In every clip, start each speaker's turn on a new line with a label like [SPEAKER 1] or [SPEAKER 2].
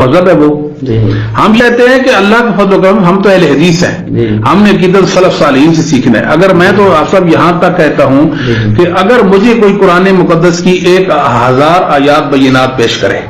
[SPEAKER 1] مذہب ہے وہ. ہم کہتے ہیں کہ اللہ کا فضل و کرم، ہم تو اہل حدیث ہیں، ہم نے عقیدت سلف صالحین سے سیکھنا ہے. اگر میں تو صاحب یہاں تک کہتا ہوں کہ اگر مجھے کوئی قرآن مقدس کی 1000 آیات بینات پیش کرے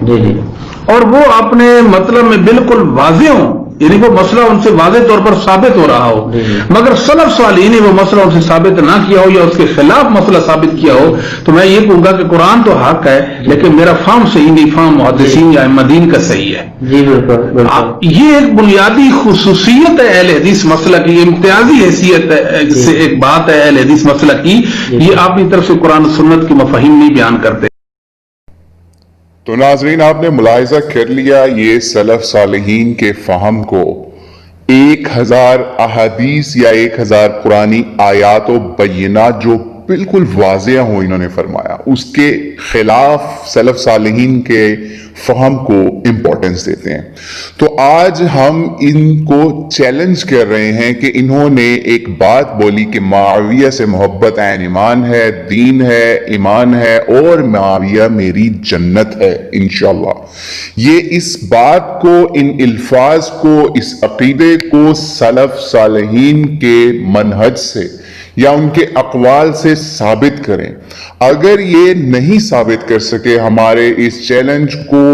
[SPEAKER 1] اور وہ اپنے مطلب میں بالکل واضح ہوں، یعنی وہ مسئلہ ان سے واضح طور پر ثابت ہو رہا ہو، مگر سلف صالحین نے وہ مسئلہ ان سے ثابت نہ کیا ہو یا اس کے خلاف مسئلہ ثابت کیا ہو، تو میں یہ کہوں گا کہ قرآن تو حق ہے لیکن میرا فہم صحیح نہیں، فہم محدثین یا ائمہ کا صحیح ہے.
[SPEAKER 2] جی بالکل.
[SPEAKER 1] یہ ایک بنیادی خصوصیت ہے اہل حدیث مسئلہ کی، امتیازی حیثیت سے ایک بات ہے اہل حدیث مسئلہ کی. یہ اپنی طرف سے قرآن و سنت کے مفاہیم نہیں بیان کرتے.
[SPEAKER 3] تو ناظرین، آپ نے ملاحظہ کر لیا یہ سلف صالحین کے فہم کو 1000 احادیث یا 1000 قرآنی آیات و بینات جو بالکل واضح ہوں، انہوں نے فرمایا اس کے خلاف سلف صالحین کے فہم کو امپورٹنس دیتے ہیں. تو آج ہم ان کو چیلنج کر رہے ہیں کہ انہوں نے ایک بات بولی کہ معاویہ سے محبت عین ایمان ہے، دین ہے، ایمان ہے، اور معاویہ میری جنت ہے انشاءاللہ. یہ اس بات کو، ان الفاظ کو، اس عقیدے کو سلف صالحین کے منہج سے یا ان کے اقوال سے ثابت کریں. اگر یہ نہیں ثابت کر سکے، ہمارے اس چیلنج کو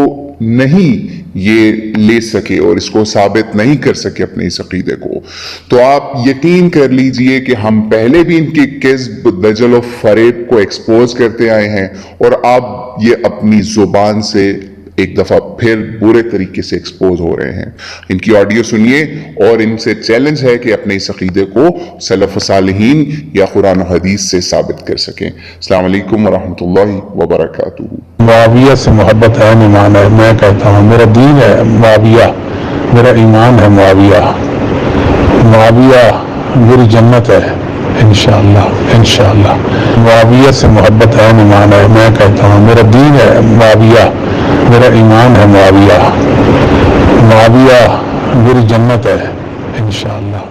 [SPEAKER 3] نہیں یہ لے سکے اور اس کو ثابت نہیں کر سکے اپنے اس عقیدے کو، تو آپ یقین کر لیجئے کہ ہم پہلے بھی ان کی کذب، دجل و فریب کو ایکسپوز کرتے آئے ہیں، اور آپ یہ اپنی زبان سے ایک دفعہ پھر برے طریقے سے ایکسپوز ہو رہے ہیں. ان کی آڈیو سنیے اور ان سے چیلنج ہے کہ اپنے اس عقیدے کو سلف صالحین یا قرآن و حدیث سے ثابت کر سکیں. السلام علیکم ورحمۃ اللہ وبرکاتہ.
[SPEAKER 4] معاویہ سے محبت ہے، ایمان ہے. میں کہتا ہوں میرا دین ہے معاویہ، میرا ایمان ہے معاویہ. معاویہ میری جنت ہے انشاءاللہ انشاءاللہ. معاویہ سے محبت ہے، ایمان ہے. میں کہتا ہوں میرا دین ہے معاویہ، میرا ایمان ہے معاویہ. معاویہ میری جنت ہے انشاءاللہ.